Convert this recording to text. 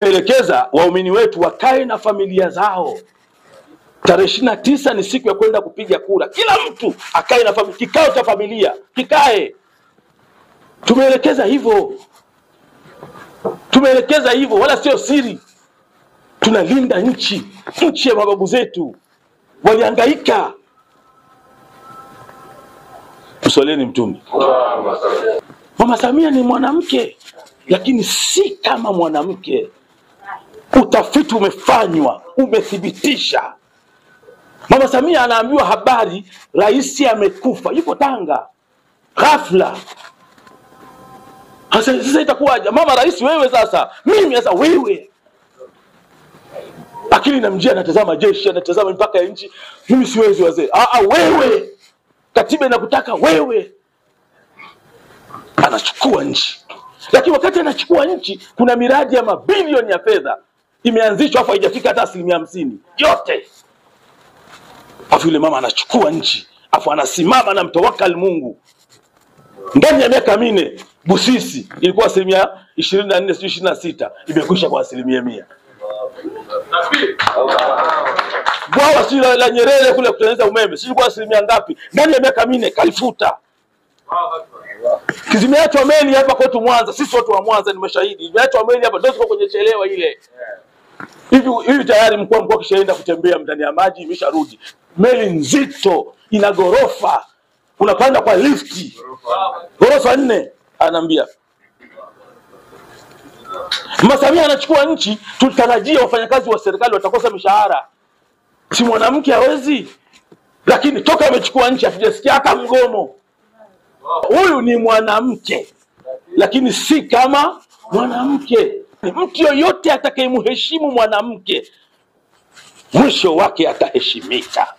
Elekeza waumini wetu wakae na familia zao. Tarehe 29 ni siku ya kwenda kupiga kura. Kila mtu akae na familia, kikao cha familia kikae. Tumeelekeza hivyo. Tumeelekeza hivyo, wala sio siri. Tunalinda nchi ya mababu zetu. Walihangaika. Msoleni Mtume. Mama Samia ni mwanamke, lakini si kama mwanamke. Utafiti umefanywa, umethibitisha. Mama Samia anaambiwa habari, rais amekufa, yuko Tanga. Ghafla. Sasa itakuwaje? Mama rais wewe sasa, mimi sasa wewe. Akili na mjia anatazama jeshi, anatazama mpaka ya nchi. Mimi siwezi wazee. Wewe. Katiba inakutaka wewe. Anachukua nchi. Lakini wakati anachukua nchi, kuna miradi ya mabilioni ya fedha imeanzishwa afu haijafika hata 50% yote. Afu yule mama anachukua nchi, afu anasimama na mtawakal Mungu. Ndani ya miaka 4 Busisi ilikuwa 24 26 imekwisha kwa 100%. Bwawa si la Nyerere kule kutengeneza umeme, si ilikuwa 100 ngapi? Ndani ya miaka 4 kalifuta. Zimeachwa meli hapa kwetu Mwanza, sisi watu wa Mwanza ni mashahidi. Zimeachwa meli hapa, ndio ziko kwenye chelewa ile. Hivi tayari mkuu wa mkoa kishaenda kutembea ndani ya maji, imesharudi. Meli nzito, ina gorofa. Unapanda kwa lifti. Gorofa 4, anaambia. Mama Samia anachukua nchi, tulitarajia wafanyakazi wa serikali watakosa mishahara. Si mwanamke hawezi. Lakini toka amechukua nchi hatujasikia hata mgomo. Huyu ni mwanamke, lakini si kama mwanamke. Mtu yoyote atakayemheshimu mwanamke, mwisho wake ataheshimika.